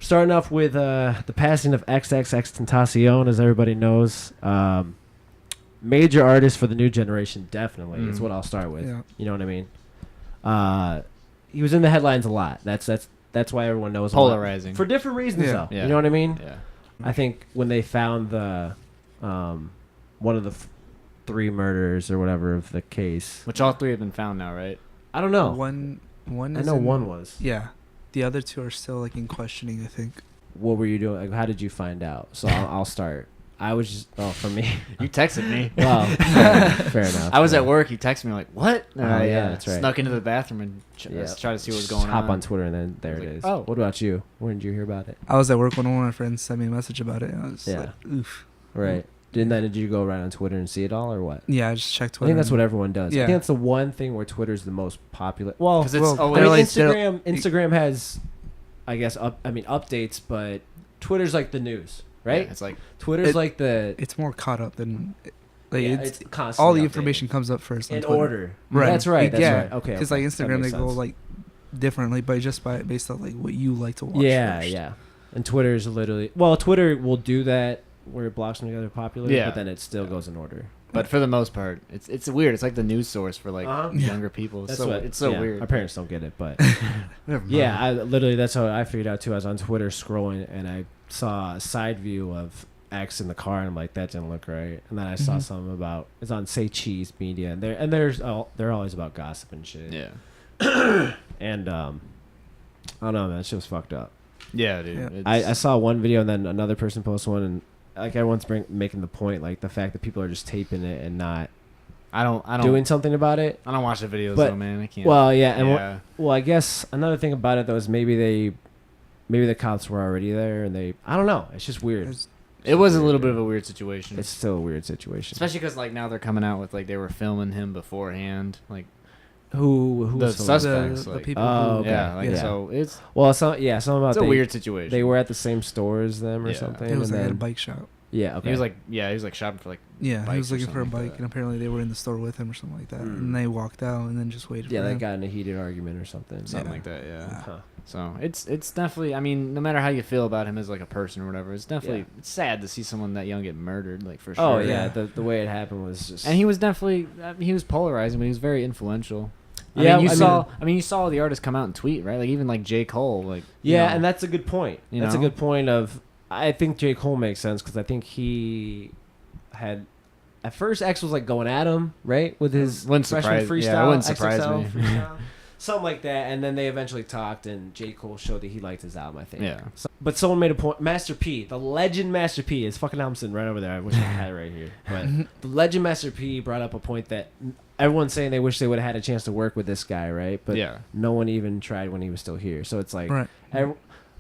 Starting off with the passing of XXXTentacion, as everybody knows. Major artist for the new generation, definitely. Is what I'll start with. Yeah. You know what I mean? He was in the headlines a lot. That's why everyone knows. Polarizing. For different reasons, Yeah. though. Yeah. You know what I mean? Yeah. I think when they found the one of the 3 murders or whatever of the case. Which all 3 have been found now, right? I don't know. One I is know in- one was. Yeah. The other 2 are still like in questioning, I think. What were you doing? Like, how did you find out? So I'll start. I was just for me. You texted me. Well, fair enough. I was at work. You texted me like, "What?" And Oh, I yeah, that's right. snuck into the bathroom and try to see what was going Hop on. on Twitter and then there I was it like, is. oh. What about you? When did you hear about it? I was at work when one of my friends sent me a message about it. And I was like, oof. Right. Did you go right on Twitter and see it all, or what? Yeah, I just checked I Twitter. think that's what everyone does. Yeah. I think that's the one thing where Twitter's the most popular. Well, 'Cause it's well, always I mean, they're like- Instagram has, I guess, updates, but Twitter's like the news, right? Yeah, it's like Twitter's like the. It's more caught up than... Like, Yeah, it's constantly all the updated. information comes up first on in Twitter. order. Right. That's right. That's yeah. right. Okay. Because okay. like That Instagram, they makes go sense. like differently, but based on like what you like to watch. Yeah, first. yeah. And Twitter is literally Twitter will do that where it blocks them together popular, Yeah. but then it still goes in order. But for the most part, it's weird. It's like the news source for like younger people. It's so yeah, weird. Our parents don't get it, but Never mind. yeah, I literally that's how I figured out too. I was on Twitter scrolling and I saw a side view of X in the car and I'm like, that didn't look right. And then I saw something about it's on Say Cheese Media and they're always about gossip and shit. Yeah. And I don't know, man, that shit was fucked up. Yeah, dude. Yeah. I saw one video and then another person posted one and like everyone's making the point like the fact that people are just taping it and not I don't doing something about it. I don't watch the videos But- though, man. I can't. Well, yeah, and yeah. well, I guess another thing about it though is maybe the cops were already there and I don't know. It's just weird. It was a little bit of a weird situation. It's still a weird situation. Especially because like now they're coming out with like they were filming him beforehand, like who the was suspects. the like, people Oh, who... okay. yeah, like Yeah. so it's some about a weird situation. They were at the same store as them or Yeah. something. It was and like at a then, bike shop. yeah, okay. He was like shopping for like Yeah, he bikes was or looking for a something like bike, that. and apparently they were in the store with him or something like that. And they walked out and then just waited yeah, for they him. got in a heated argument or something. something like that. Yeah. Huh. So it's definitely. I mean, no matter how you feel about him as like a person or whatever, it's definitely it's sad to see someone that young get murdered. Like for sure. Oh yeah, the way it happened was just. And he was definitely he was polarizing, but he was very influential. Yeah, you saw the artist come out and tweet, right? Like even like J. Cole, like Yeah, you know, and that's a good point. You That's a know? good point of. I think J. Cole makes sense because I think he had. At first, X was like going at him, right, with his Wouldn't freshman surprise- freestyle, yeah, it wouldn't surprise XXL me. freestyle, something like that. And then they eventually talked, and J. Cole showed that he liked his album. I think. Yeah. But someone made a point. Master P, the legend Master P, his fucking album sitting right over there. I wish I had it right here. But the legend Master P brought up a point that everyone's saying they wish they would have had a chance to work with this guy, right? But Yeah. no one even tried when he was still here. So it's like, Right.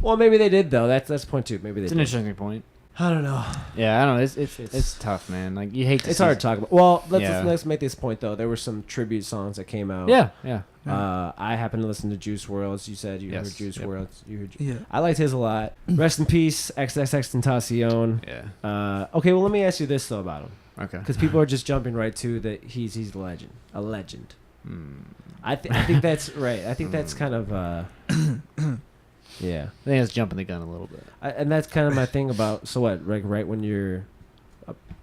well, maybe they did though. That's point two. Maybe they It's did. an interesting point. I don't know. Yeah, I don't know. It's tough, man. Like you hate to. It's see hard to talk about. Well, Yeah. let's make this point though. There were some tribute songs that came out. Yeah, yeah. I happen to listen to Juice WRLD. You said you heard Juice Yep. WRLD. You heard. Yeah. I liked his a lot. Rest in peace, XXXTentacion. Yeah. Okay, well let me ask you this though about him, Okay. because people are just jumping right to that he's a legend, Hmm. I think that's right. I think that's kind of yeah. I think it's jumping the gun a little bit. And that's kind of my thing about so what, like right when you're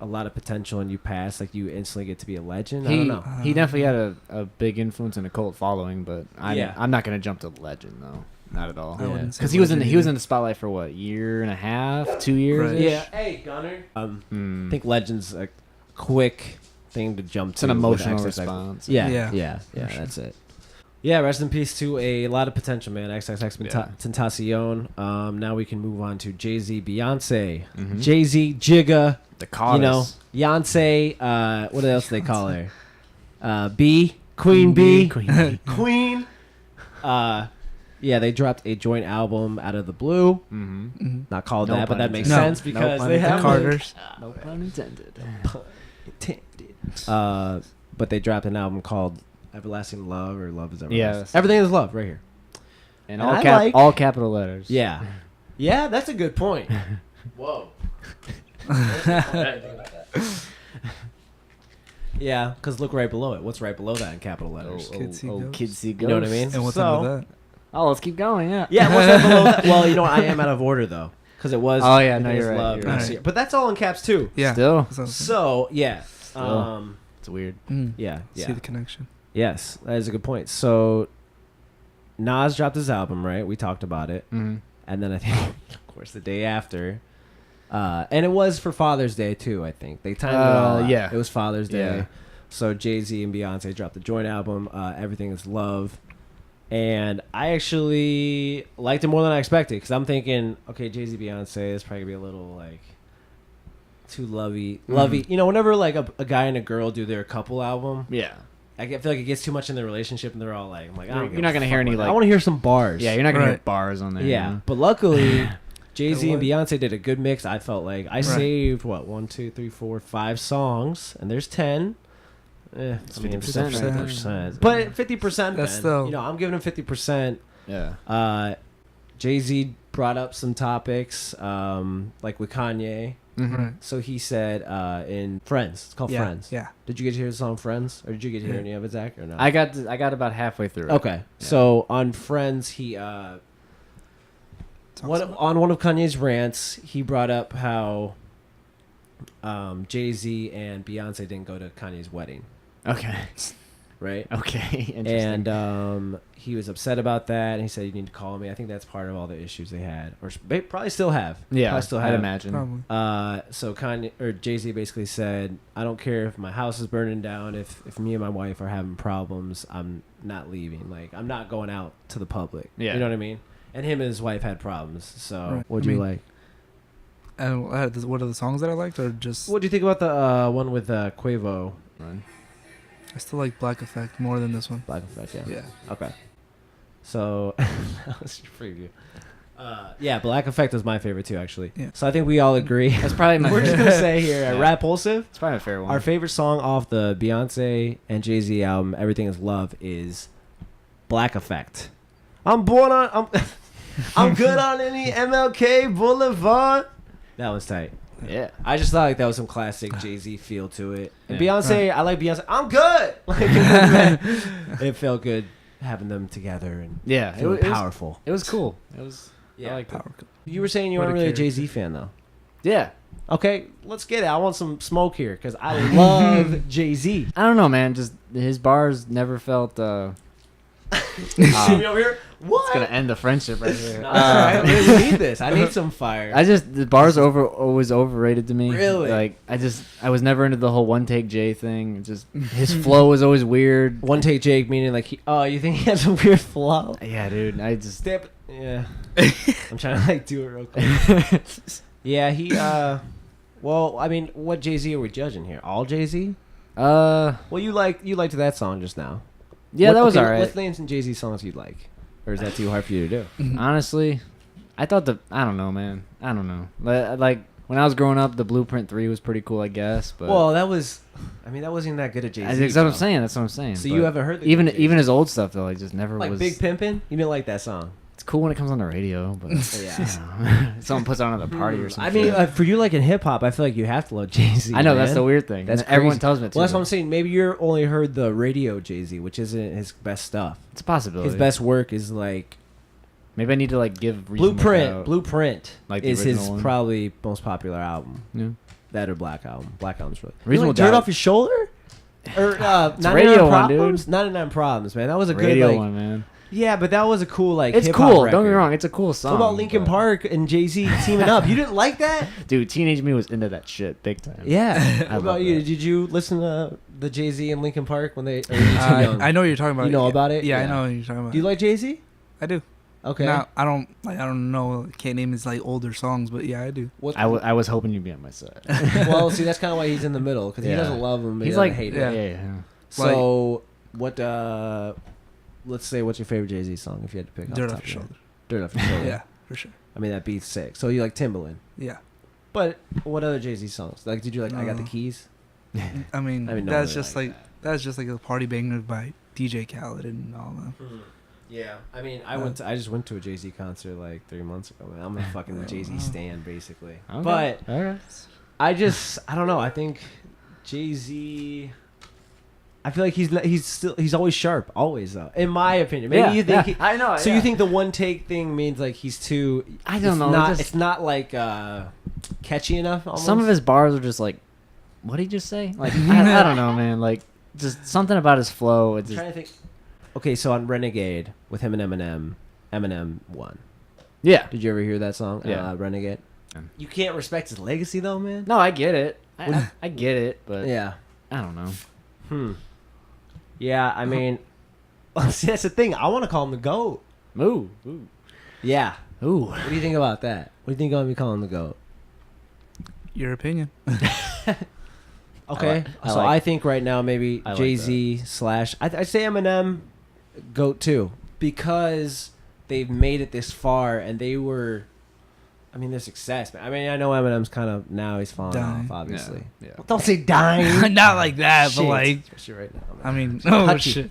a lot of potential and you pass, like you instantly get to be a legend. I don't know. He definitely had a big influence and a cult following, but Yeah. I'm not gonna jump to legend though. Not at all. I wouldn't say Because he was in legend. the spotlight for what, year and a half, 2 years? Right. Yeah. Hey, Gunner. I think legend's a quick thing to jump It's to. an with emotional XXX. response. Yeah. Yeah. Yeah. For Yeah. sure. That's it. Yeah. Rest in peace to a lot of potential, man. XXXTentacion. Now we can move on to Jay-Z, Beyonce, Mhm. Jay-Z, Jigga. The cause. You know, Beyonce. What else they call her? B, Queen B, Queen B. Queen. Yeah, they dropped a joint album out of the blue. Mm-hmm. Not called No that, but pun that makes intended. sense No because pun they intended. have Carters. No pun intended. But they dropped an album called Everlasting Love or Love is Everlasting. Yes. Everything is Love right here. And And all I like- all capital letters. Yeah. Yeah, that's a good point. Whoa. Yeah, because look right below it. What's right below that in capital letters? Kids See Oh, Ghosts. kids see You know what I ghosts. mean? And what's So- under that? Oh, let's keep going. Yeah. Yeah, it wasn't below that. Well, you know what? I am out of order though, because it was. Oh, yeah, I no, think you're it's right, Love you're next right. year. But that's all in caps too. Yeah. Still. So yeah. Still. It's weird. Yeah. See the connection. Yes, that is a good point. So Nas dropped his album, right? We talked about it, Mm-hmm. and then I think, of course, the day after, and it was for Father's Day too. I think they timed it all out. yeah. It was Father's Day. Yeah. So Jay-Z and Beyonce dropped the joint album, Everything Is Love. And I actually liked it more than I expected, because I'm thinking, okay, Jay-Z, Beyonce is probably going to be a little, like, too lovey. You know, whenever, like, a guy and a girl do their couple album, Yeah. I feel like it gets too much in their relationship, and they're all like, I'm like, I don't You're give not a gonna fuck hear any, about that. like- I want to hear some bars. Yeah, you're not gonna Right. get bars on there. Yeah, you know? but luckily, Jay-Z and What? Beyonce did a good mix. I felt like I saved, 1, 2, 3, 4, 5 songs, and there's 10. It's I mean, 50%, 50%. But 50%, That's man. still- You know, I'm giving him 50%. Yeah. Jay-Z brought up some topics, like with Kanye. Mm-hmm. Right. So he said in Friends, it's called Yeah. Friends. Yeah. Did you get to hear the song Friends, or did you get to hear any of it, Zach, or not? I got about halfway through. Okay, so on Friends, he on one of Kanye's rants, he brought up how Jay-Z and Beyonce didn't go to Kanye's wedding, Okay. right? Okay. Interesting. And he was upset about that, and he said, "You need to call me." I think that's part of all the issues they had, or they probably still have. Yeah. Probably still I'd have. imagine. Probably. So Kanye or Jay-Z basically said, "I don't care if my house is burning down. If me and my wife are having problems, I'm not leaving. Like, I'm not going out to the public." Yeah. You know what I mean? And him and his wife had problems. So Right. what'd I you mean- like? And what are the songs that I liked, or just? What do you think about the one with Quavo? Right. I still like Black Effect more than this one. Black Effect, yeah. Yeah. Okay. So that was your preview. Yeah, Black Effect was my favorite too, actually. Yeah. So I think we all agree. That's probably my. We're just gonna say here at Yeah. Rapulsive, It's probably a fair one. our favorite song off the Beyonce and Jay-Z album, Everything Is Love, is Black Effect. I'm born on. I'm good on any MLK Boulevard. That was tight. Yeah. I just thought like that was some classic Jay-Z feel to it. And Yeah. Beyonce, I like Beyonce. I'm good. Like, it felt good having them together and Yeah. feeling It was powerful. It was cool. It was. Yeah. I liked it. Power. You were saying you What weren't a really a character. Jay-Z fan though. Yeah. Okay, let's get it. I want some smoke here because I love Jay-Z. I don't know, man. Just his bars never felt. See me over here? What? It's gonna end the friendship right here. No, that's all right. We need this. I need some fire. I just the bars always overrated to me. Really? Like I was never into the whole one take Jay thing. Just his flow was always weird. One take Jake, meaning like, you think he has a weird flow? Yeah, dude. I just Step. Yeah. I'm trying to like do it real quick. Yeah, he. Well, I mean, what Jay-Z are we judging here? All Jay-Z? Well, you liked that song just now. yeah, that was alright. Let's name some Jay-Z songs you'd like, or is that too hard for you to do? Honestly, I thought I don't know, man. I don't know. Like when I was growing up, the Blueprint 3 was pretty cool, I guess. But Well, that wasn't even that good at Jay-Z. that's what I'm though. saying. That's what I'm saying. So But you haven't heard the even good Jay-Z? even his old stuff though, like just never like was. Big Pimpin'? You didn't like that song? It's cool when it comes on the radio, but Yeah. someone puts it on at a party or something. I mean, for you like in hip hop, I feel like you have to love Jay-Z. I know that's man. the weird thing. That's Everyone crazy. tells me. Well, that's what I'm saying. Maybe you're only heard the radio Jay-Z, which isn't his best stuff. It's a possibility. His best work is like Maybe I need to like give Reason Blueprint. Without- Blueprint Like the is his original one? probably most popular album. Yeah. That or Black Album. Black Album's really. Reasonable You like Dirt Doubt. Off Your Shoulder? Or It's a 99 radio one, dude. Problems? 99 Problems, man. That was a Radio good like. one, man. Yeah, but that was a cool like. It's hip-hop cool. record. Don't get me wrong. It's a cool song. What about Linkin but- Park and Jay-Z teaming up? You didn't like that? Dude, Teenage Me was into that shit big time. Yeah. I What love about you? that. Did you listen to the Jay-Z and Linkin Park when they? Or were you too young? I know what you're talking about. You know about it? Yeah, Yeah. I know what you're talking about. Do you like Jay-Z? I do. Okay. Now, I don't know. Can't name his like older songs, but yeah, I do. What? I was hoping you'd be on my side. Well, see, that's kind of why he's in the middle because he Yeah. doesn't love him. But He's he like, doesn't hate yeah, him. yeah. So, what? Let's say, what's your favorite Jay-Z song if you had to pick? Dirt off Off the Your top of Shoulder. your head? Dirt off your shoulder. Yeah, for sure. I mean that beat's sick. So you like Timbaland, Yeah. but what other Jay-Z songs? Like, did you like I Got the No. Keys? I mean, I mean, no that's one just like like that's just like a party banger by DJ Khaled and all that. Yeah, I mean, I just went to a Jay-Z concert like 3 months ago. Man, I'm a fucking Jay-Z wow. stan basically. Okay. But All right. I don't know. I think Jay-Z. I feel like he's always sharp, always though. In my opinion, maybe you think I know. So you think the one take thing means like he's too? I don't know. It's not like catchy enough. Almost? Some of his bars are just like, what did he just say? Like I don't know, man. Like just something about his flow. It's I'm just, trying to think. Okay, so on Renegade with him and Eminem won. yeah. Did you ever hear that song? Yeah. Renegade. Yeah. You can't respect his legacy though, man. No, I get it. I get it, but Yeah. I don't know. Yeah, I mean, see, that's the thing. I want to call him the GOAT. Ooh. Yeah. Ooh. What do you think about that? What do you think I'm gonna be calling the GOAT? Your opinion. Okay, I think right now maybe I like Jay-Z / I'd say Eminem GOAT too, because they've made it this far and they were, I mean, their success. I mean, I know Eminem's kind of now he's falling Dying. off, obviously. Yeah. Well, don't say dying. Not like that, Shit. but like, Especially right now. Man. I mean, oh Touchy. shit.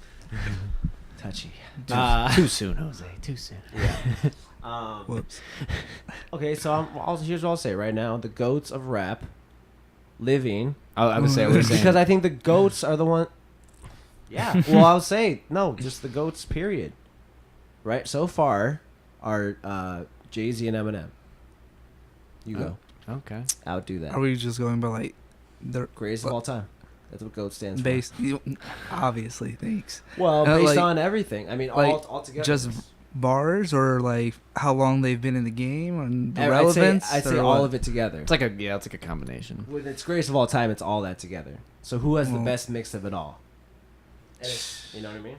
Touchy. Too soon, Jose. Too soon. Yeah. Whoops. Okay, so here's what I'll say right now: the GOATs of rap, living. I would say what you're saying. Because I think the GOATs are the one. Yeah. Well, I'll say no, just the GOATs. Period. Right. So far, are Jay-Z and Eminem. You go. Okay. Outdo that. Are we just going by like the Greatest of all time. That's what GOAT stands based? Obviously, thanks. for. Well, based like- on everything. I mean, like, all together. Just bars or like how long they've been in the game and the I'd relevance. say all of it together. It's like a combination. When it's greatest of all time, it's all that together. So who has the Well- best mix of it all? And you know what I mean?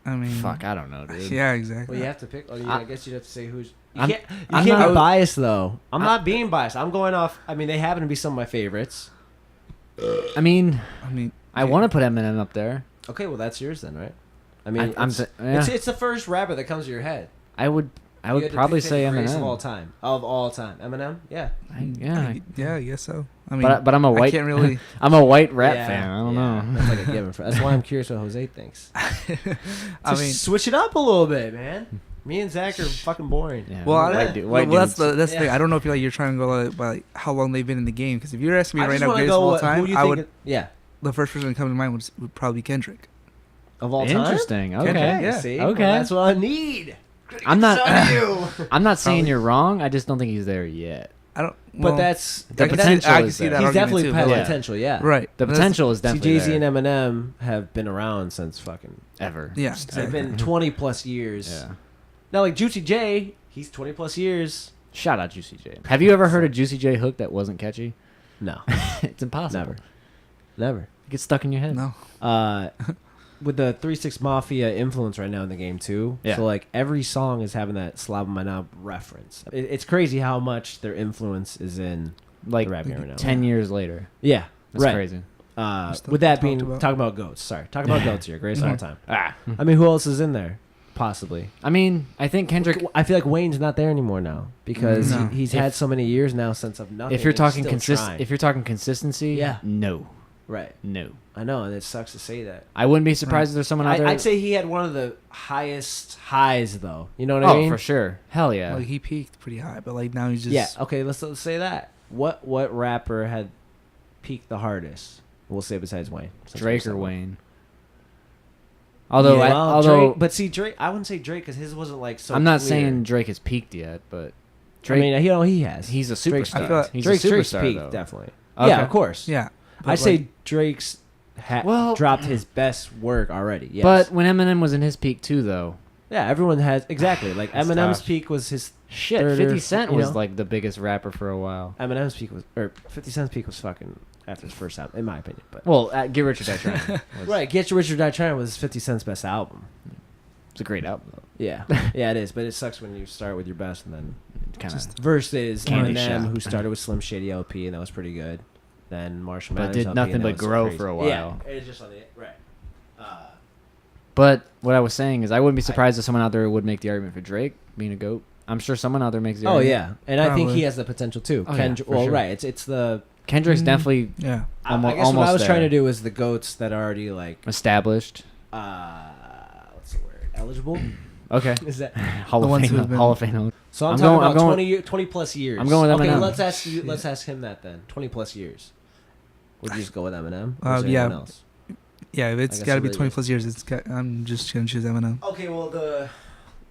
I mean, Fuck, I don't know, dude. yeah, exactly. Well, you have to pick. I guess you'd have to say who's. You I'm- can't, I'm be not- biased though. I'm not being biased. I'm going off. I mean, they happen to be some of my favorites. I mean, I yeah. want to put Eminem up there. Okay, well that's yours then, right? I mean, yeah. it's the first rapper that comes to your head. I would You had to probably pick say greatest of all Eminem. time. Of all time, Eminem. Yeah. Yeah, I guess so. I mean, But I'm a I white. can't really. I'm a white rap Yeah, fan. I don't yeah, know. That's like a given. That's why I'm curious what Jose thinks. I mean, Switch it up a little bit, man. Me and Zach are fucking boring. Yeah, well, white that's dudes. the thing. Yeah. I don't know if you're trying to go by like, how long they've been in the game. Because if you're asking me I right just now, wanna greatest of go all what- who time, you I think would. yeah. The first person to come to mind would probably Kendrick. Of all time. Interesting. Okay. Kendrick, yeah. See? Okay. Well, that's what I need. I'm not. Son you. I'm not saying Probably. you're wrong. I just don't think he's there yet. I don't. But well, that's The I can potential see, I can is see there. that. he's argument definitely too, has but yeah. potential. Yeah. Right. The But that's- potential is See, definitely Jay-Z there. and Eminem have been around since fucking. Ever. Yeah, They've exactly. been 20 plus years. Yeah. Now, like Juicy J, he's 20 plus years. Shout out Juicy J. Have you ever heard a Juicy J hook that wasn't catchy? No, It's impossible. never. It gets stuck in your head. No. With the 3-6 Mafia influence right now in the game too. Yeah. So like every song is having that Slab on My Knob reference. It's crazy how much their influence is in Like the rap game right now. 10 years later. Yeah, That's right. crazy. Stuff With that we being talked talking about goats. Sorry, talking about goats here. Greatest of all time. Ah. I mean, who else is in there? Possibly. I mean, I think Kendrick. I feel like Wayne's not there anymore now because No. he's had so many years now since of nothing. If you're and talking still trying. if you're talking consistency, Yeah. no, right, no. I know, and it sucks to say that. I wouldn't be surprised if there's someone out there. I'd say he had one of the highest highs, though. You know what oh, I mean? for sure. Hell yeah. Like he peaked pretty high, but like now he's just. Yeah. Okay. Let's say that. What rapper had peaked the hardest? We'll say besides Wayne. since Drake we're or saying Wayne. Although, Yeah, although Drake, but see Drake, I wouldn't say Drake because his wasn't like so. I'm not clear. saying Drake has peaked yet, but I mean, he has. he's a Drake's- superstar. I feel like he's Drake's a superstar peaked, though. definitely. Okay. Yeah, of course. Yeah. but, I'd say like, Drake's Well- dropped his best work already. Yes. But when Eminem was in his peak too, though, yeah, everyone has exactly like That's Eminem's tough. peak was his shit, third 50 or- Cent you was know? like the biggest rapper for a while. Eminem's peak was or 50 Cent's peak was fucking after his first album, in my opinion. But Well, Get Rich or Die Trying. was- right, Get Your Rich or Die Trying was 50 Cent's best album. It's a great album, though. Yeah, yeah, it is. But it sucks when you start with your best and then Kind of. versus Candy Eminem, Shop. who started with Slim Shady LP and that was pretty good. Then Marshall But Mathers did LP, nothing and that but was grow crazy. for a Yeah, while. it's just on the right. But what I was saying is, I wouldn't be surprised if someone out there would make the argument for Drake being a GOAT. I'm sure someone out there makes the Oh argument. yeah, and I think Probably. he has the potential too. Oh, yeah, for well, sure. right. It's the. Kendrick's Mm. definitely Yeah. I guess what I almost was trying to there. do is the goats that are already like established. what's the word? Eligible? Okay. Is that Hall The of ones Fame. who've been- Hall of Fame. so? I'm, I'm talking going- I'm about going- 20 plus years. I'm going with Okay, Eminem. let's ask you. Let's ask him that then. 20 plus years. Would you just go with Eminem? Or is there Yeah. anyone else? Yeah, if it's guess got to it be really 20 is. plus years, I'm just gonna choose Eminem. Okay, well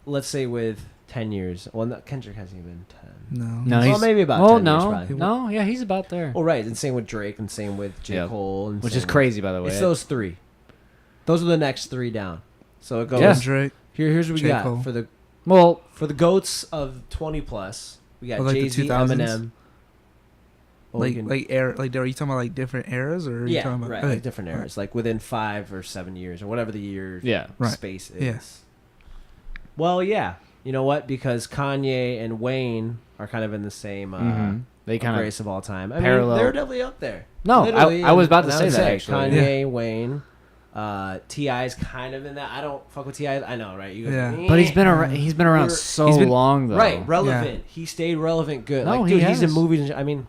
let's say with 10 years. Well, Kendrick hasn't even 10. No. No, Well, he's maybe about well, 10 years, no, probably. no, yeah, he's about there. Well, right, and same with Drake, and same with J. Yep. Cole, and Which same is with- crazy, by the way. It's those three. Those are the next three down. So it goes. Yeah. Drake. Here's what we J. got Cole. for the goats of 20 plus. We got Or like the Jay Z, 2000s? Eminem. Oh, we can- Are you talking about like different eras, or are you yeah, talking about right, okay. like different eras, like within 5 or 7 years or whatever the year Yeah. Right. space is. Yeah. Well, yeah. You know what? Because Kanye and Wayne are kind of in the same They kind greatest of all time. I parallel- mean, they're definitely up there. No, Literally, I was about to and I say would that, actually. Kanye, Wayne, T.I.'s kind of in that. I don't fuck with T.I. I know, right? You go, Yeah. But he's been around. He's been around We're- so he's been- long, though. right, relevant. He stayed relevant, good. No, like, he dude, he's in has. movies. I mean,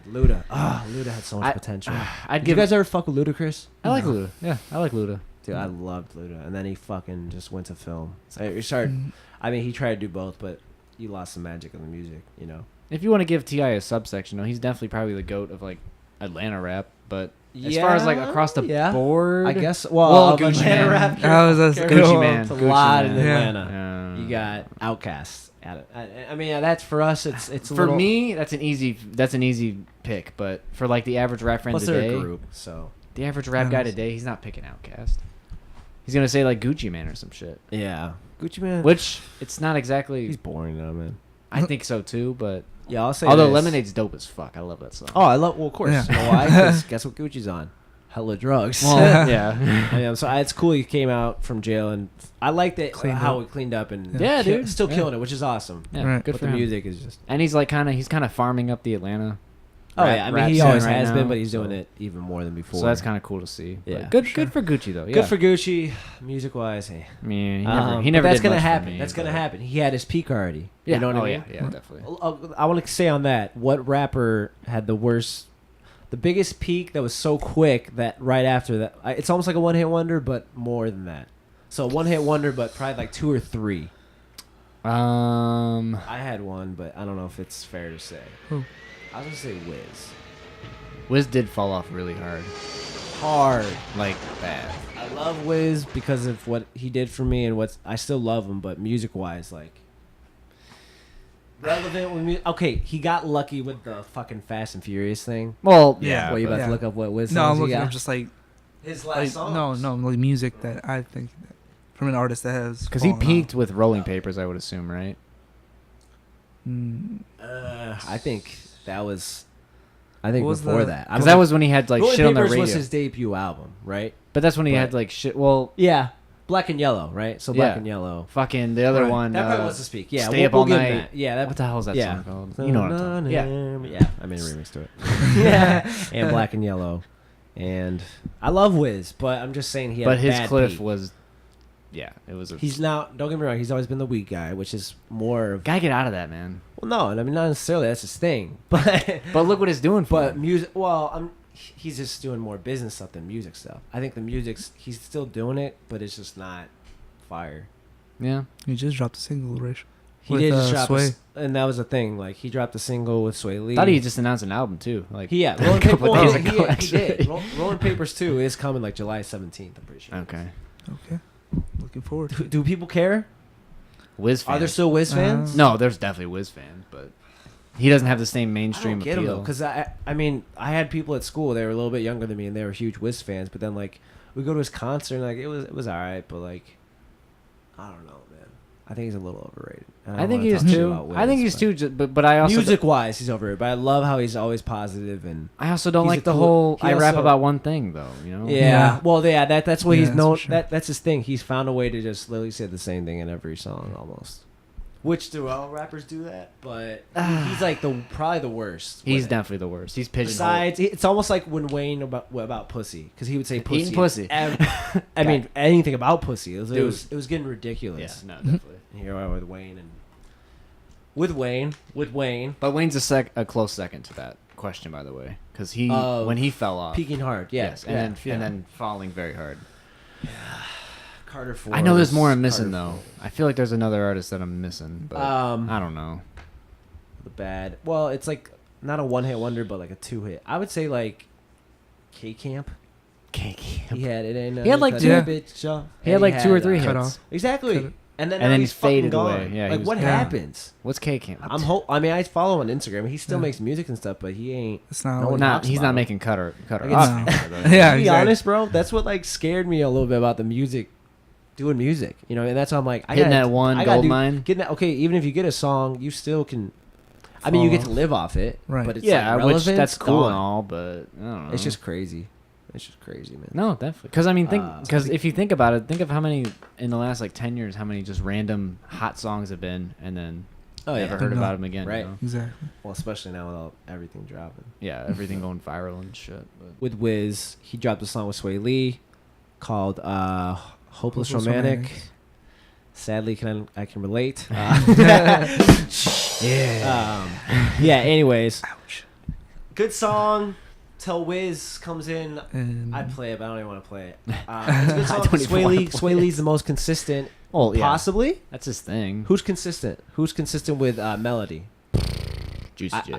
Luda. Luda had so much potential. I'd Did you give. guys ever fuck with Ludacris? I like No. Luda. Yeah, I like Luda. Dude, I loved Luda, and then he fucking just went to film. He started. I mean, he tried to do both, but he lost the magic of the music. You know. If you want to give T.I. a subsection, though, he's definitely probably the goat of like Atlanta rap. But as far as like across the board, I guess. Well, Well, Gucci Atlanta Man. rap. That's Careful. Gucci Man. It's a Gucci lot Man. in Yeah. Atlanta. You got Outkast. I mean, that's for us. It's a for little, me, that's an easy pick. But for like the average rap friend Plus, they're today, a group, so the average rap guy Yes. today, he's not picking Outkast. He's gonna say like Gucci Man or some shit. yeah. Gucci Man. Which it's not exactly. He's boring though, man. I think so too, but Yeah, I'll say. although this. Lemonade's dope as fuck. I love that song. Oh, I love. Well, of course. Yeah. You know why? 'Cause guess what Gucci's on? Hella drugs. Well, yeah. I mean, so it's cool he came out from jail, and I like that Cleaned how up. he cleaned up and Yeah, ki- dude. still Yeah. killing it, which is awesome. Yeah, Right. good But for the him. music is just. And he's like he's kind of farming up the Atlanta. Oh rap- yeah, I mean rap he scene always right has now, been, but he's doing so- it even more than before. So that's kind of cool to see. But Yeah. good, Sure. good for Gucci though. Yeah. good for Gucci, music wise. Hey, I mean, he but never that's did gonna much for happen. me, That's gonna but- happen. He had his peak already. Yeah. You know what oh, I mean? Yeah, definitely. I want to say on that, what rapper had the biggest peak that was so quick that right after that, it's almost like a one-hit wonder, but more than that. So one-hit wonder, but probably like 2 or 3. I had one, but I don't know if it's fair to say. Who? I was gonna say Wiz. Wiz did fall off really hard, Hard. like bad. I love Wiz because of what he did for me, and I still love him, but music-wise, like. Relevant with me. Okay, he got lucky with the fucking Fast and Furious thing. Well, Yeah, What, you about yeah. to look up what Wiz No, songs I'm he looking. got? I'm just like, His no, like music that I think from an artist that has. because he fallen off. peaked with Rolling Papers, I would assume, right? I think that was. I think What was before the- that. I Because don't that was when he had like Rolling shit on the Papers radio. was his debut album, right? But that's when he but- had like shit. Well, Yeah, Black and Yellow, right? So Black Yeah. and Yellow. fucking the other Right. one. That probably was to speak. Yeah, Stay Up All give him Night. that. Yeah, that. What the hell is that Yeah. song called? You know what I'm talking. Yeah. Yeah, I made a remix to it. Yeah, and Black and Yellow, and I love Wiz, but I'm just saying he had But a his bad cliff peak. was. Yeah, it was. He's now. Don't get me wrong. He's always been the weak guy, which is more of. Gotta get out of that, man. Well, no, I mean not necessarily. That's his thing, but But look what it's doing for but him. music. Well, he's just doing more business stuff than music stuff. I think the music's he's still doing it, but it's just not fire. Yeah. He just dropped a single, Rich. He With, did just drop, Sway. and that was the thing. Like he dropped a single with Sway Lee. Thought he just announced an album too. Like Yeah, Rolling couple Papers. days He ago, did. actually. Rolling Papers 2 is coming like July 17th. I'm pretty sure. Okay. Okay, looking forward. Do people care? Wiz fans. Are there still Wiz fans? No, there's definitely Wiz fans, but he doesn't have the same I mainstream don't get them appeal. because I mean I had people at school, they were a little bit younger than me, and they were huge Wiz fans. But then like we go to his concert and like it was all right, but like I don't know, man. I think he's a little overrated. I think he is too. I think he's too. But I also Music wise, he's overrated. But I love how he's always positive and I also don't he's like a the cool- whole. he I rap also- about one thing though. You know. yeah. Yeah. Well, yeah, that's what Yeah, he's that's known. for sure. That's his thing. He's found a way to just literally say the same thing in every song almost. Which do all rappers do that? But he's like probably the worst. He's with it. definitely the worst. He's pigeonholed. Besides, it's almost like when Wayne about pussy, because he would say pussy. Eating pussy. I mean, anything about pussy. It Dude. was getting Yeah. ridiculous. No, definitely. And here we are with Wayne and with Wayne, But Wayne's a close second to that question, by the way, because he Of when he fell off. peaking hard. Yes, Yeah, and then falling very hard. Carter Ford. I know there's more I'm missing though. I feel like there's another artist that I'm missing, but Um, I don't know. the bad. Well, it's like not a one hit wonder, but like a 2-hit. I would say like K Camp. cake. He had it ain't He had, like, nothing two- but bitch, y'all. He had And like 2 or 3 uh, Cut hits. off. Exactly. Cut- And then And then he's he faded fucking away. gone. Yeah, he like was what gone. happens? What's Cake? I mean, I follow on Instagram. He still makes music and stuff, but he ain't. It's not. No one Not. talks He's about not him. making cutter Like, off. Yeah, To be exactly. honest, bro, that's what like scared me a little bit about the music, doing music. You know, and that's why I'm like, Hitting that one gold mine. Getting that. Okay, even if you get a song, you still can. I mean, you get to live off it, Right. But it's Yeah, like which relevance, that's cool gone. and all, but I don't know. It's just crazy. It's just crazy, man. no, definitely. Because I mean, Uh, because if you think about it, think of how many in the last like 10 years, how many just random hot songs have been, and then Oh never yeah. heard No. about them again. Right. You know? Exactly. Well, especially now with all, everything dropping. Yeah, everything going viral and shit. But. With Wiz, he dropped a song with Sway Lee called "Hopeless Hopeless Romantic." Romantic. Sadly, I can relate. Yeah. Yeah. Anyways, Ouch. good song. Till Wiz comes in, And I'd play it, but I don't even want to play it. It's a good song. don't even Sway wanna Lee. play Sway it. Lee's the most consistent, Oh yeah, possibly. that's his thing. Who's consistent? Who's consistent with melody? Juicy I- J.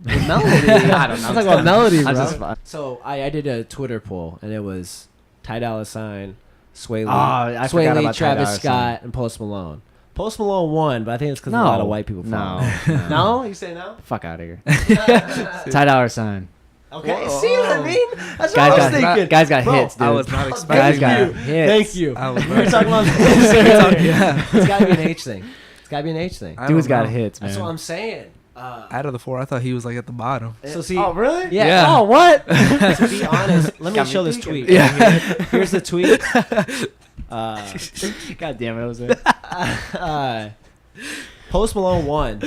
With melody. I don't know. I'm talking about melody, I'm bro. just fine. So I did a Twitter poll, and it was Ty Dolla $ign, Sway Lee, Oh, I Sway forgot Lee, about Ty Travis Dolla $ign. Scott, and Post Malone. Post Malone won, but I think it's because a lot of white people follow. No, No, you say no? Fuck out of here. Ty Dolla $ign. Okay, Whoa. see what I mean? That's what Guys I was got thinking. guys got Bro, hits, dude. I was not Guys expecting got that. hits. Thank you. I was We were talking about Yeah. It's gotta be an H thing. It's gotta be an H thing. I Dude's don't got know. hits, man. That's what I'm saying. Out of the 4, I thought he was like at the bottom. So see, Oh really? yeah. Yeah. Oh what? To be honest, let me Got me show this thinking. tweet. Yeah. Here's the tweet. God damn it, Jose. Post Malone won.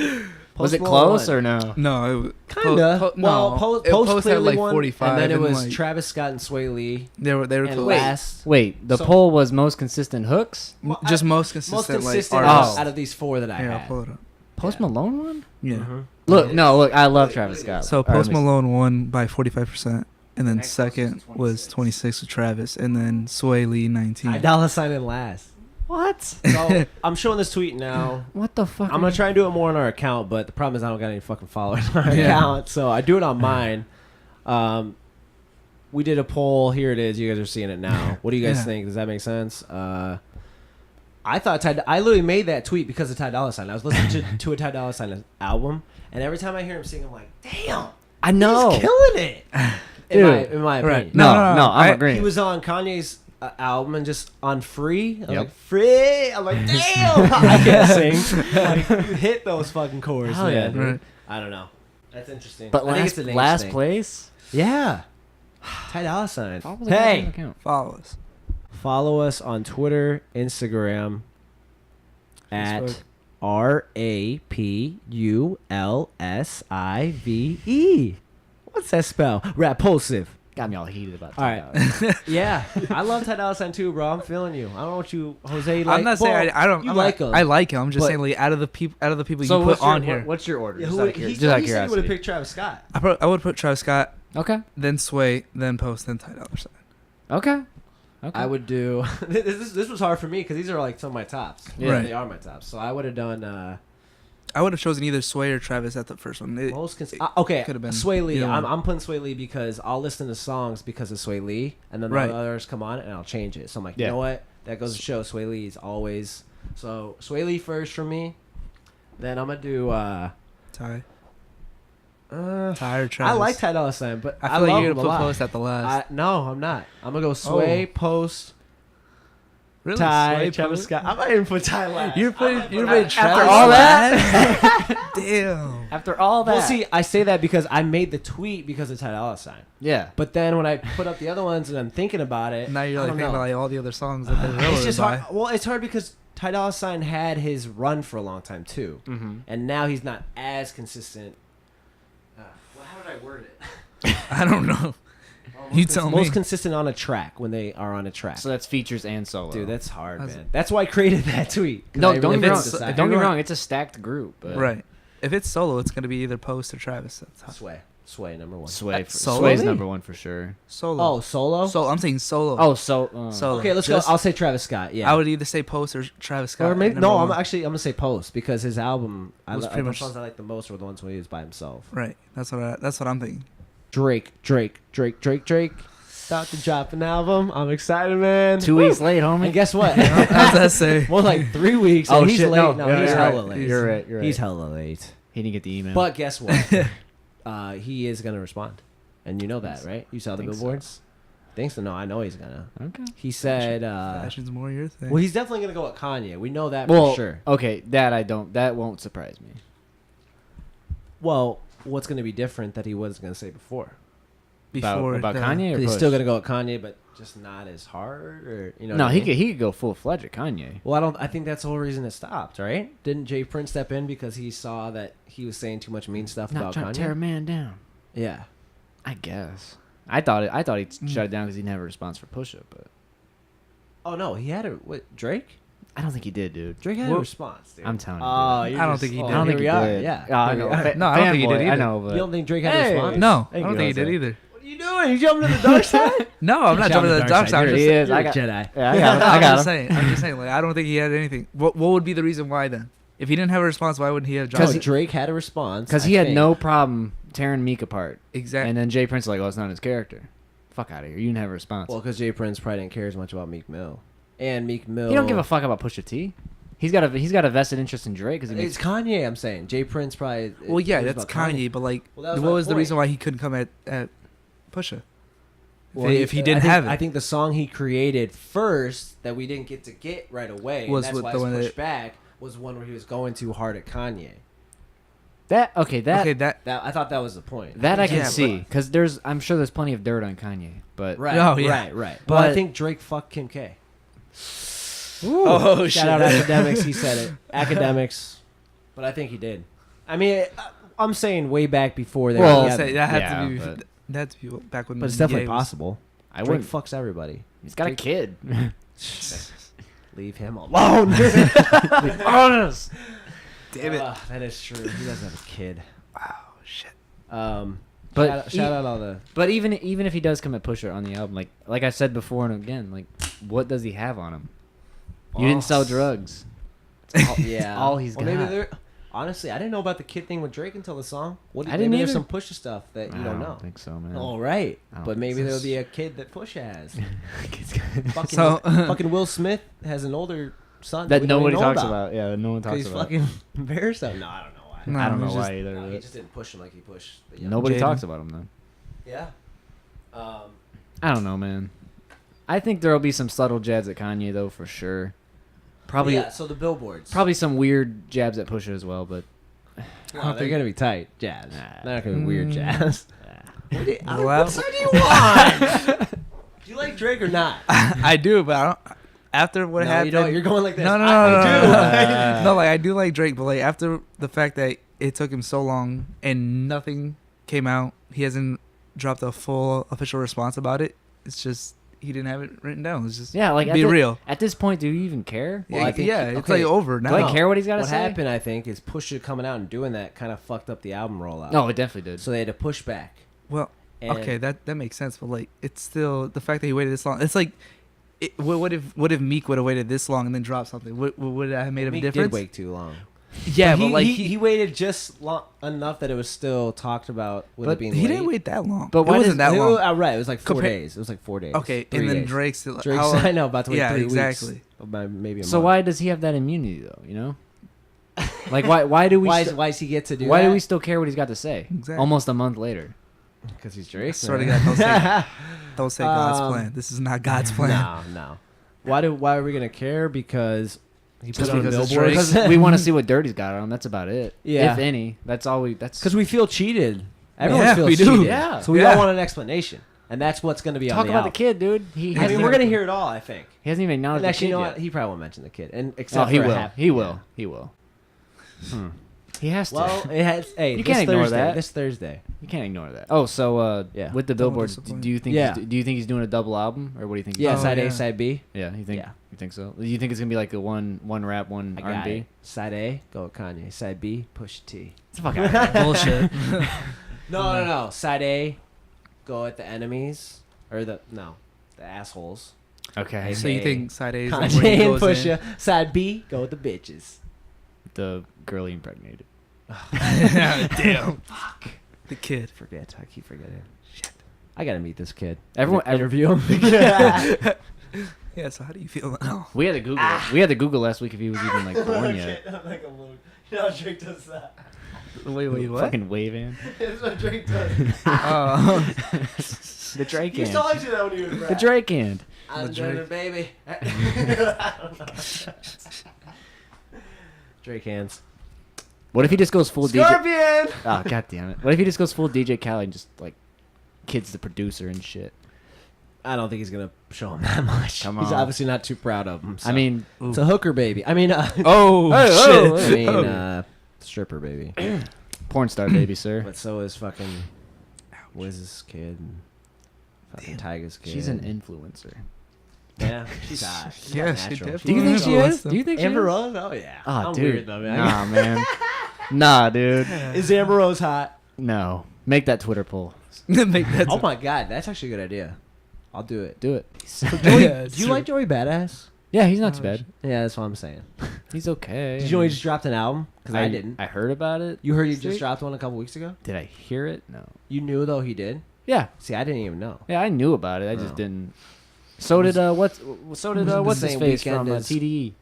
Was Post it Malone close won. or no? No, it, Kinda. no. Post Post had clearly like won, 45, and then it was like, Travis Scott and Sway Lee. they were And close. last, Wait, the So- poll was most consistent hooks. Just most consistent, most consistent like artists. out of these 4 that I Here, I'll had. pull it up. Post Yeah. Malone won. Yeah. Mhm. Look, no, look, I love Travis Scott. So All right, Post let me- Malone won by 45%, and then Next second closest was 26 with Travis, and then Sway Lee 19. Ty Dolla $ign in last. What? So I'm showing this tweet now. What the fuck? I'm gonna try and do it more on our account, but the problem is I don't got any fucking followers on our Yeah. account, so I do it on mine. We did a poll. Here it is. You guys are seeing it now. What do you guys Yeah. think? Does that make sense? I thought I literally made that tweet because of Ty Dolla $ign. I was listening to a Ty Dolla $ign album, and every time I hear him sing, I'm like, damn, I know. he's killing it. Dude. In my opinion. Right. No, No, no, I'm I- agreeing. He was on Kanye's album and just on Free. I was Yep. like, Free. I'm like, damn, I can't sing. Like, you hit those fucking chords, Hell yeah, man. dude. Right. I don't know. That's interesting. But I think it's an age last thing. place. Yeah. Ty Dolla $ign. Follow the goddamn Hey, account. Follow us. follow us on Twitter, Instagram at Facebook. Rapulsive. What's that spell? Rapulsive. Got me all heated about. All right. Yeah, I love Ty Dolla $ign too, bro. I'm feeling you. I don't know what you, Jose. Like, I'm not saying I don't. You I'm like not, him. I like him. I'm just But- saying, like, out of the people So you what's put on your, here, what's your order? Yeah, Just who out would, of curi- he, just out of he said he would have curiosity. picked Travis Scott. I would put Travis Scott, Okay. then Sway, then Post, then Ty Dolla $ign. Okay. Okay. I would do. This was hard for me because these are like some of my tops. Yeah. Right. They are my tops. So I would have done I would have chosen either Sway or Travis at the first one. okay. could've been Sway Lee. either one. I'm putting Sway Lee because I'll listen to songs because of Sway Lee, and then Right. the others come on and I'll change it. So I'm like, Yeah. you know what? That goes to show Sway Lee is always. So Sway Lee first for me. Then I'm gonna do. Ty or Travis. I like Ty Dolla $ign, but I I, feel like love you're him gonna a put lot. Post at the last. No, I'm not. I'm gonna go Sway, Post, Really? Ty, Sway, Travis Post? Scott. I might even put Ty last. You're putting Travis After all that. Damn. After all that. Well, see, I say that because I made the tweet because of Ty Dolla $ign. Yeah. But then when I put up the other ones and I'm thinking about it, Now you're I like don't thinking know. about like all the other songs that they're It's relevant just by. hard. Well, it's hard because Ty Dolla $ign had his run for a long time too, Mm-hmm. and now he's not as consistent. Well, how did I word it? I don't know. You tell me. Most consistent on a track when they are on a track. So that's features and solo. Dude, that's hard, That's- man. That's why I created that tweet. 'cause no. I Don't really get me wrong. couldn't decide. Don't get me wrong. It's a stacked group. But Right. If it's solo, it's gonna be either Post or Travis. That's how. Sway number one. Sway. Solo? Sway's number one for sure. Solo. Oh, solo. So I'm saying solo. Oh, so. Solo. Okay, let's Just- go. I'll say Travis Scott. Yeah. I would either say Post or Travis Scott. Or maybe number no. one. I'm gonna say Post because his album. Was The pretty much- songs I like the most were the ones when he was by himself. Right. That's what I'm thinking. Drake. about to drop an album. I'm excited, man. 2 weeks late, homie. And guess what? How's that say? More like 3 weeks. Oh, and he's shit, late. no. No, Yeah, he's you're hella right. late. You're right. You're right. He's hella late. He didn't get the email. But guess what? He is gonna respond, and you know that, right? You saw the Think so. billboards. Think so? No, I know he's gonna. Okay. He said. Fashion's more your thing. Well, he's definitely gonna go with Kanye. We know that Well, for sure. okay, that won't surprise me. Well, what's gonna be different that he was gonna say before? Before about the- Kanye or 'Cause he's Push? still gonna go with Kanye, but just not as hard, or you know. No, what I mean? he could go full fledged at Kanye. Well, I think that's the whole reason it stopped, right? Didn't Jay Prince step in because he saw that he was saying too much mean stuff Not about trying Kanye? to tear a man down. Yeah. I guess. I thought he'd shut it down because he didn't have a response for Push Up, but Oh no, he had a Drake. I don't think he did, dude. Drake had a response, dude. I'm telling you. Oh, dude. you're I don't just- think he oh, did. I don't here think we he are. did. Yeah. Oh, I Here we know. are. No, I don't think he did Fanboy, either. I know, but You don't think Drake had Hey. a response? No, I Thank don't you, think he did Jose. either. What are you doing? You jumping to the dark side? No, I'm not jumping to the dark side. I'm Here just, he is. You're I a got. Jedi. Yeah, I got him. I I'm got just him. saying. I'm just saying. Like, I don't think he had anything. What would be the reason why then? If he didn't have a response, why wouldn't he have dropped Because it? Drake had a response. Because I he had think. no problem tearing Meek apart. Exactly. And then Jay Prince was like, oh, it's not his character. Fuck out of here. You didn't have a response. Well, because Jay Prince probably didn't care as much about Meek Mill, and Meek Mill. He don't give a fuck about Pusha T. He's got a vested interest in Drake because he makes. It's Kanye. I'm saying Jay Prince probably. Well, yeah, it was that's about Kanye, but like, Well, that was what my was the point. reason why he couldn't come at Pusha? Well, if he didn't I think, have it. I think the song he created first that we didn't get to get right away, Was and that's with why the it's one pushed that- back, was one where he was going too hard at Kanye. That okay, That I thought that was the point. That I can Yeah, see because I'm sure there's plenty of dirt on Kanye, but Right, Oh, yeah. right. But I But- think Drake fucked Kim K. Oh, Shout out academics. He said it. Academics. But I think he did. I mean, I'm saying way back before they Well, were I'll together. say that had Yeah, to be. but- That had to be back when. But it's definitely Ye was- possible. I Drake wouldn't. fucks everybody. He's got a kid. Leave him alone. Honest. Damn it! That is true. He does have a kid. Wow, shit. But shout out all the. But even if he does come at Pusha on the album, like I said before and again, like what does he have on him? You didn't sell drugs. Yeah, all he's Maybe got. there. Honestly, I didn't know about the kid thing with Drake until the song. What? I didn't maybe there's either. some Pusha stuff that you I don't know. think so, man. All right, I don't but think maybe so. there'll be a kid that Pusha has. fucking, So- fucking Will Smith has an older son That we don't nobody even know talks about. Yeah, no one 'Cause talks he's about. fucking embarrassed of. No, I don't know why. No, I don't know it's why just- either. No, he but just didn't push him like he pushed. The young nobody Jaden. talks about him then. Yeah. I don't know, man. I think there'll be some subtle jabs at Kanye though, for sure. Probably, Yeah. So the billboards. probably some weird jabs at Pusha as well, but No, they're gonna be tight jazz. Nah. They're not gonna be weird jazz. Well- What side do you want? Do you like Drake or not? I do, but I don't. After what No, happened, you don't. You're going like this. No, no, I no, do. no, no. Like I do like Drake, but like after the fact that it took him so long and nothing came out, he hasn't dropped a full official response about it. It's just he didn't have it written down. It's just yeah, like be real. At this point, do you even care? Well, I think- yeah, it's okay. like over now. Do I care what he's got to What say? happened, I think, is Pusha coming out and doing that kind of fucked up the album rollout. No, it definitely did. So they had to push back. Well, And okay, that makes sense, but like it's still the fact that he waited this long. It's like, what if Meek would have waited this long and then dropped something? Would that have made a Meek difference? did wait too long. Yeah, but like he waited just long enough that it was still talked about with but it being he late. didn't wait that long. But It why wasn't that long. Right, it was like 4 Compa- days. It was like 4 days. Okay, 3 and then days. Drake's Drake's I know about to wait 3 weeks. exactly. Maybe a So month. why does he have that immunity though? You know, like why do we why st- does he get to do why that? do we still care what he's got to say? Exactly. Almost a month later. Because he's Drake. Swear to man. God, don't say God's Um, plan. This is not God's plan. No. Why are we gonna care? Because he put Just it on because it's billboards. Because we want to see what dirt he's got on him. That's about it. Yeah. If any. That's all we. That's Because we feel cheated. Everyone Yeah, feels we do. cheated. Yeah. So we Yeah. all want an explanation, and that's what's going to be talk on the about the album. kid, dude. He I mean, hasn't we're even- going to hear it all. I think. He hasn't even acknowledged And the actually, kid you know yet. what? He probably won't mention the kid. And No, except he for a will. half- He will. yeah. He will. He has to. Well, it has. Hey, You this can't ignore Thursday, that. This Thursday. you can't ignore that. Oh, so Yeah. with the Double billboards, disappointed. do you think? Yeah. Do you think he's doing a double album, or what do you think? Yeah, Oh, side yeah. A, side B. Yeah. You think? Yeah. You think so? Do you think it's gonna be like a one rap, one I got R&B? it. Side A, go with Kanye. Side B, push T. It's fuck out of here. Bullshit. No. Side A, go with the enemies or the assholes. Okay. So you Okay. think side A is like where Kanye he and goes in? Pusha. Side B, go with the bitches. The girl he impregnated. Damn. Fuck. The kid. I keep forgetting. I gotta meet this kid. Everyone Interview him. Yeah. So how do you feel now? We had to Google. We had to Google last week if he was even like born yet. I'm like a little. You know how Drake does that. Wait, what? Fucking wave in. That's what Drake does. The Drake He used hand. to always do that when he was The rap. Drake hand. I'm The Drake, Drake. baby. Drake hands. What if he just goes full DJ? Scorpion. Oh god damn it! What if he just goes full DJ Khaled and just like kid's the producer and shit? I don't think he's gonna show him that much. Come He's on. obviously not too proud of him. So. I mean, it's a hooker baby. I mean, Oh, oh, shit. I mean, stripper baby. porn star baby, sir. But so is fucking Wiz's kid and fucking Tyga's kid. She's an influencer. Yeah, she's hot. She's Yeah, not she natural. definitely Do you think she influenced is? them. Do you think she Amber is? Rose? Oh yeah. Oh, I'm dude. weird though, man. Nah, man. Nah, dude. Is Amber Rose hot? No. Make that Twitter poll. Make that. Oh my god, that's actually a good idea. I'll do it. Do it. Yeah, Do you like Joey Badass? Yeah, he's not too bad. Yeah, that's what I'm saying. He's okay. Did you know he just dropped an album? Because I didn't. I heard about it. You heard he this just week. dropped one a couple weeks ago? Did I hear it? No. You knew though he did? Yeah. See, I didn't even know. Yeah, I knew about it. I just Oh. didn't. So did what's the what's his same face weekend from as- TDE?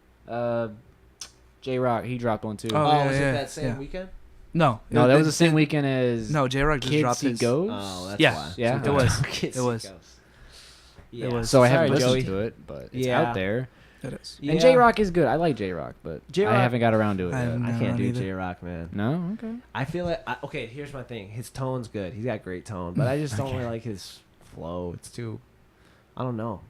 J Rock, he dropped one too. Oh, was yeah, it that same yeah. weekend? No, No, that was the same weekend as No, J Rock just Kids dropped See his. Goes. Oh, that's Yeah. why. Yeah, it was. Kids It was. See Ghosts. It was. So I Sorry, haven't listened Joey. to it, but it's Yeah. out there. It is. Yeah. And J Rock is good. I like J Rock, but J-Rock- I haven't got around to it I yet. haven't- I No, can't not do either. J-Rock, man. No, okay. I feel like okay. Here's my thing. His tone's good. He's got great tone, but I just don't really like his flow. It's too. I don't know.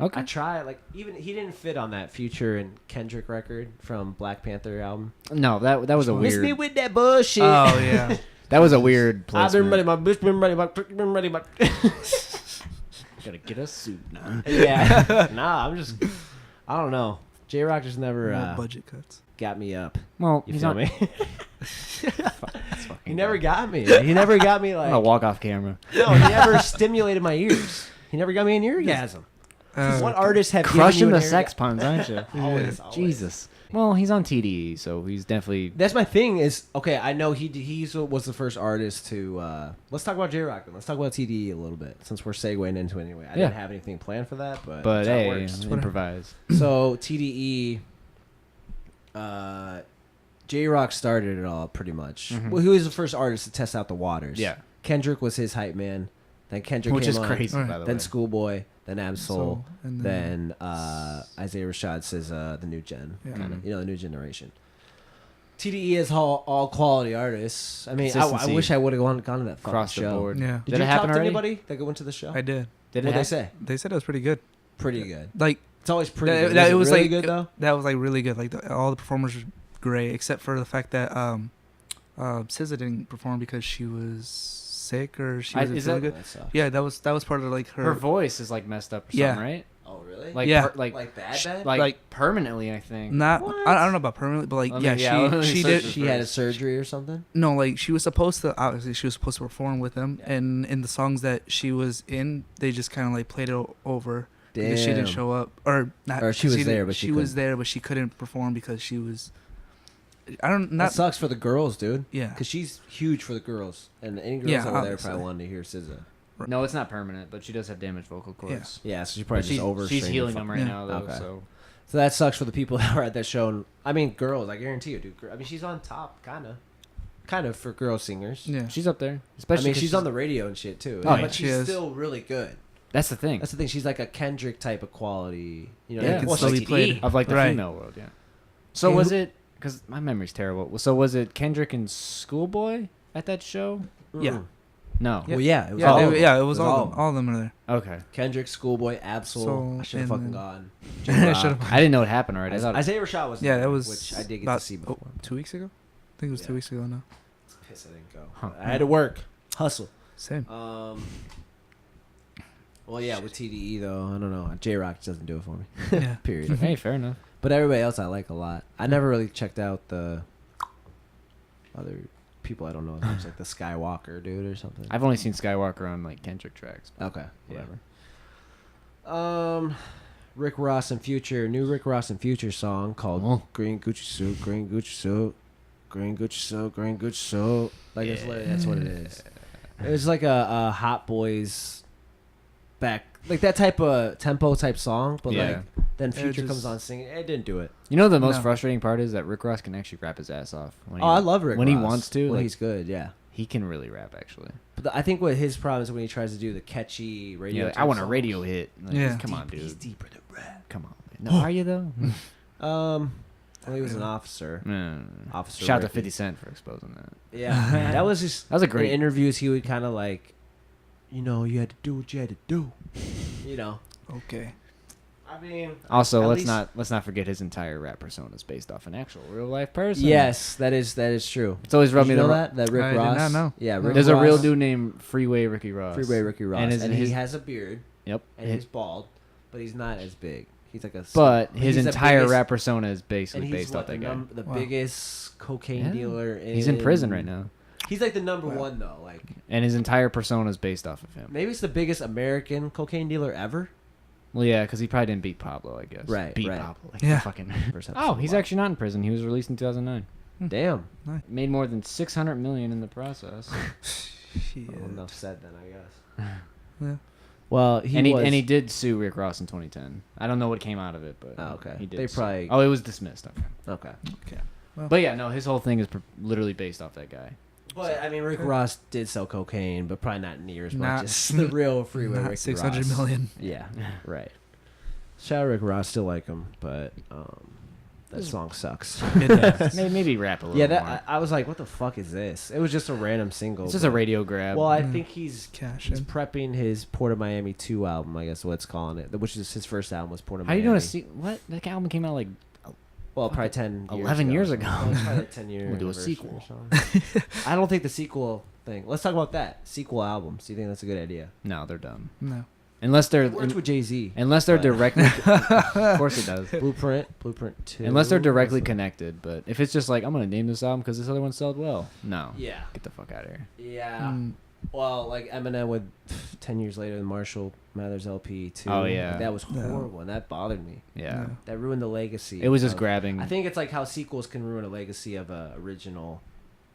Okay. I try like even he didn't fit on that Future and Kendrick record from Black Panther album. No, that was a Miss me weird. with that bullshit. Oh yeah. That was a weird I've been ready, placement. my bitch been ready, my prick been ready, my. Gotta get a suit now. Yeah. Nah, I'm just. I don't know. J Rock just never No budget cuts. got me up. Well, You he's feel not. me? That's fucking He never dumb. got me. He never got me I'm like. gonna walk off camera. No, he never stimulated my ears. He never got me an orgasm. What artists have Crushing given you the an sex puns, aren't you? Always, always. Jesus. Well, he's on TDE, so he's definitely. That's my thing. Is okay. I know he was the first artist to. Let's talk about J Rock. Let's talk about TDE a little bit since we're segueing into it anyway. I Yeah. didn't have anything planned for that, but But that's how it hey, works. improvise. So TDE, J Rock started it all pretty much. Mhm. Well, he was the first artist to test out the waters. Yeah. Kendrick was his hype man. Then Kendrick Which came is on. crazy, Right. by the Then way. Schoolboy. Then Absol. So, and Then Isaiah Rashad says the new gen, Yeah. kinda, Mhm. the new generation. TDE is all quality artists. I mean, I Consistency. wish I would have gone to that fucking Across the show. board. Yeah. Did Did you it happen talk to already? anybody that went to the show? I did. Did What'd it they say? They said it was pretty good. Pretty good. Like It's always pretty that, good. that- Was it was really like good though. that was like really good. Like all the performers were great, except for the fact that SZA didn't perform because she was sick or she wasn't is feeling that- good. That sucks. Yeah, that was part of like Her voice is like messed up or Yeah. something, right? Oh really? Like Yeah. like bad. like permanently, I think. Not What? I don't know about permanently, but like Let me- yeah, yeah, let me she search did. it. She had a surgery or something. No, like she was supposed to. Obviously, she was supposed to perform with them, Yeah. and in the songs that she was in, they just kind of like played it over Damn. because she didn't show up, or not. Or she was didn't- there, but she was couldn't. there, but she couldn't perform because she was. I don't That not sucks for the girls, dude. yeah. Because she's huge for the girls, and any girls Yeah, over there obviously. probably wanted to hear SZA. No, it's not permanent, but she does have damaged vocal cords. Yeah, so she probably But just over. she's healing them right Yeah. now, though. Okay. So So that sucks for the people that were at that show. And, I mean, girls. I guarantee you, dude. I mean, she's on top, kind of for girl singers. Yeah. she's up there. I Especially mean, 'cause she's on the radio and shit too. Oh, but yeah. She she's is. still really good. That's the thing That's the thing. She's like a Kendrick type of quality. You know, Yeah. like, Can well, still she's be played. TDE. of like the Right. female world. Yeah. So Yeah, was who- it? Because my memory's terrible. So was it Kendrick and Schoolboy at that show? Mm-mm. Yeah. No. Well, yeah. It was Yeah, all they- of them. yeah, it was It all of them are there. Okay. Kendrick, Schoolboy, Absol. So, I should have and fucking then- gone. I J-Rock. should've- I didn't know it happened already. I thought. Isaiah Rashad was Yeah, there, that was which I did get about to see before. 2 weeks ago. I think it was Yeah. 2 weeks ago now. Piss, I didn't go. Huh. I had to work, hustle. Same. Well, yeah, with TDE though, I don't know. J Rock doesn't do it for me. Yeah. Period. hey, fair enough. But everybody else I like a lot. I never really checked out the other people. I don't know. It's like the Skywalker dude or something. I've only seen Skywalker on like Kendrick tracks. Okay, Yeah. whatever. Rick Ross and Future, new Rick Ross and Future song called Oh. Green Gucci Suit, Green Gucci Suit, Green Gucci Suit, Green Gucci Suit. Like it's literally, that's what it is. It was like a Hot Boys back, like that type of tempo type song, but Yeah. like then It Future just- comes on singing. It didn't do it. You know the most No. frustrating part is that Rick Ross can actually rap his ass off. When Oh, I love Rick when Ross. he wants to. When Like, he's good, yeah. he can really rap actually. But I think what his problem is when he tries to do the catchy radio. Yeah, like, type I want a songs. radio hit. Like, Yeah. come on, He's dude. deeper than rap. Come on, man. No, are you though? Well, he was an officer. Officer Shout out to Ricky. 50 Cent for exposing that. Yeah, that was just. That was a great. In interviews, he would kind of like, you had to do what you had to do. Okay. I mean, Also, at let's least- not forget his entire rap persona is based off an actual real life person. yes, that is true. It's always rubbed Did me you the know wrong. that Rick I did Ross? not know. Yeah, No. Rick There's a real Ross- dude named Freeway Ricky Ross. Freeway Ricky Ross, And and, his- he has a beard, Yep. and he's bald, but he's not as big. He's like a. But his he's the entire biggest- rap persona is and basically he's based off what, that guy. the Wow. biggest cocaine Yeah. dealer. He's in prison right now, He's like the number Wow. one though. Like and his entire persona is based off of him. maybe it's the biggest American cocaine dealer ever. Well, yeah, because he probably didn't beat Pablo, I guess. Right, Beat right. Pablo. Like, Yeah. Fucking. First Oh, episode he's of actually not in prison. He was released in 2009. Damn. Made more than 600 million in the process. Shit. Well, enough said then, I guess. Yeah. Well, and he did sue Rick Ross in 2010. I don't know what came out of it, but Oh, okay. he did. They sue. probably- Oh, it was dismissed. Okay. Okay. But yeah, no, his whole thing is literally based off that guy. But I mean, Rick Ross did sell cocaine, but probably not near as Not- much as the real Freeway Not Ricky 600 Ross. million. Yeah, right. Shout out Rick Ross, still like him, but that song sucks. Maybe rap a little Yeah, more. I was like, what the fuck is this? It was just a random single. It's just a but- radio grab. Well, I Yeah. think he's Cash he's in. prepping his Port of Miami 2 album, I guess what's calling it, which is his first album was Port of How you Miami. doing what? That album came out like Well, probably 10 11 years ago. Well, it's probably a 10 year We'll do a anniversary sequel. or something. I don't think the sequel thing. Let's talk about that. Sequel albums. Do you think that's a good idea? no, they're dumb. No. Unless they're It works with Jay-Z. unless they're but- directly. Of course it does. Blueprint 2. Unless they're directly What's connected, but if it's just like I'm gonna name this album because this other one sold well, no, the- Yeah. get the fuck out of here. Yeah. Mm. Well, like Eminem with 10 years later, the Marshall Mathers LP too. Oh, yeah. Like, that was Yeah. horrible, and that bothered me. Yeah, No. That ruined the legacy. it was just of- grabbing. I think it's like how sequels can ruin a legacy of a original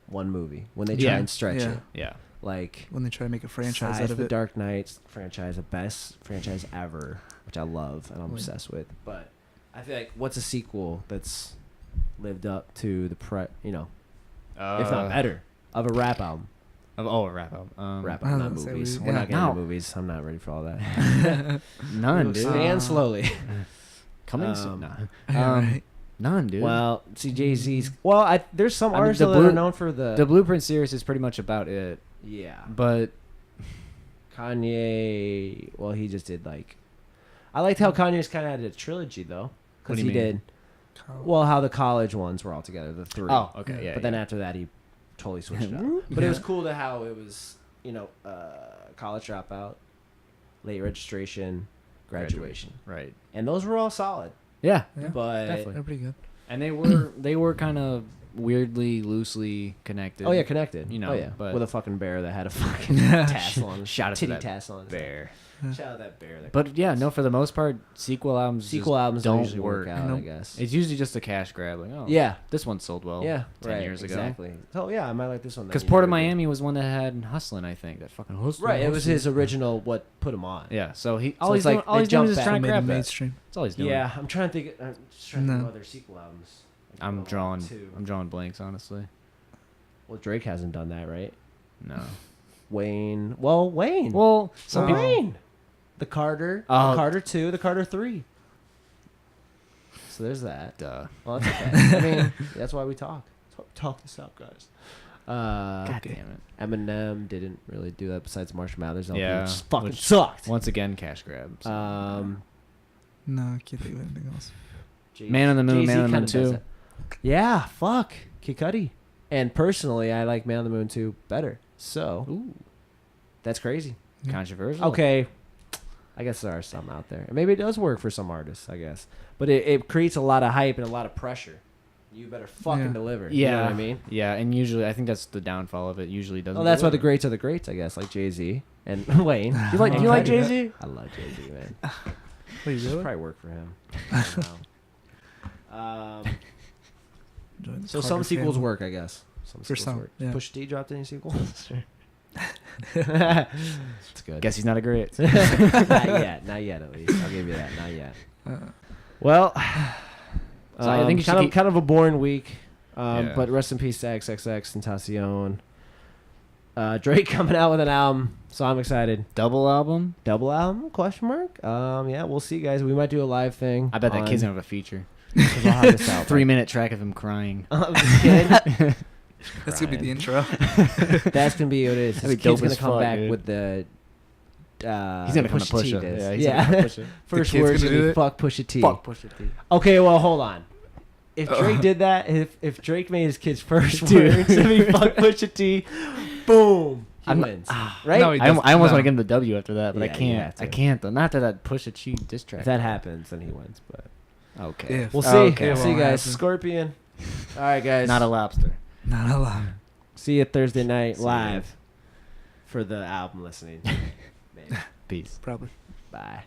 one movie when they try Yeah. and stretch Yeah. it. Yeah, Like When they try to make a franchise besides out of the it. Dark Knight franchise, the best franchise ever, which I love and I'm Wait. obsessed with. But I feel like what's a sequel that's lived up to the if not better, of a rap album? a rap album. Rap I album, was not gonna say movies. we- We're yeah. not getting No. into movies. I'm not ready for all that. None, We'll dude. Stand slowly. Coming soon. um, Nah. Right. None, dude. Well, see Jay-Z's. Well, there's some I mean, artists the that are Blue- known for the. the Blueprint series is pretty much about it, Yeah. but Kanye. Well, he just did like. I liked how Kanye's kind of had a trilogy though, What because do he you mean? did. Well, how the college ones were all together, the 3. oh, okay, yeah. But then after that, he totally switched it up. But it was cool to how it was, college dropout, late registration, graduation, right? and those were all solid. Yeah, Yeah. But definitely. They're pretty good. and they were kind of weirdly, loosely connected. oh yeah, connected. You know, oh yeah, but- with a fucking bear that had a fucking tassel on his Shout out to titty that tassel on his head. bear. Shout out that bear. That But yeah, no, for the most part, sequel albums sequel just albums don't usually work out. I Nope. guess. It's usually just a cash grab. Like, oh, Yeah. this one sold well. Yeah, 10 right, years ago. exactly. So yeah, I might like this one. then, Because you Port of never do. Miami was one that had Hustlin', I think. That fucking Hustlin'. Right, it was Hustlin'. his original. What put him on? Yeah, so he So all it's he's doing, like all they he's doing is jump just back trying to Made grab it that. mainstream. That's all he's doing. Yeah, I'm trying to think. I'm just trying to think No. of other sequel albums. Like, I'm well, drawing. two. I'm drawing blanks, honestly. Well, Drake hasn't done that, right? No. Wayne. Well, Wayne. Well, some people. Wayne. The Carter. Oh. The Carter 2. The Carter 3. So there's that. Duh. Well, that's okay. I mean, that's why we talk. That's why we talk this out, guys. God Okay. damn it. Eminem didn't really do that besides Marshall Mathers LP, Yeah, which fucking which- sucked. Once again, cash grab. so. No, I can't think of anything else. Man on the Moon, Jay-Z Man on the Moon kinda does 2. it. Yeah, fuck. Kid Cudi. And personally, I like Man on the Moon 2 better. So, Ooh, that's crazy. controversial. Okay. I guess there are some out there. And maybe it does work for some artists, I guess. But it creates a lot of hype and a lot of pressure. You better fucking Yeah. deliver. Yeah. You know what I mean? Yeah, and usually I think that's the downfall of it. Usually doesn't. Well, that's why the deliver. greats are the greats, I guess, like Jay-Z and Wayne. Do you like? Do you like Jay Z? I love Jay-Z, man. Wait, Should really? probably work for him. I don't know. Join the So Carter some sequels family. work, I guess. Some For sequels some, work. yeah. Push D dropped any sequels? It's good. Guess he's not a great. Not yet at least. I'll give you that. Not yet. Well, So I think you should kind of keep- kind of a boring week. Yeah. But rest in peace to XXXTentacion. Drake coming out with an album, so I'm excited. Double album? Double album? Question mark? Yeah, we'll see, guys. We might do a live thing. I bet that on- kid's gonna have a feature. 'cause I'll have this out. 3-minute track of him crying. This kid. That's gonna be the intro. That's gonna be what it is. That'd be This kid's dope gonna as come fuck, back dude. with the. He's gonna come to Pusha T Pusha. diss. Yeah, he's gonna come to Pusha. First kid's words gonna gonna do be it? fuck Pusha T. Fuck Pusha T. Okay, well, hold on. If Drake did that, if Drake made his kid's first Dude. words to be fuck Pusha T, boom, he I'm- wins. Right? No, he I almost No. want to give him the W after that, but Yeah, I you can't. have to. I can't though. Not after that Pusha T diss track. If that happens, then he wins. But Okay. If. we'll see. Okay. We'll see, Won't guys. happen. Scorpion. All right, guys. Not a lobster. Not a lot. See you Thursday night See ya. live for the album listening. Man, Peace. Probably. bye.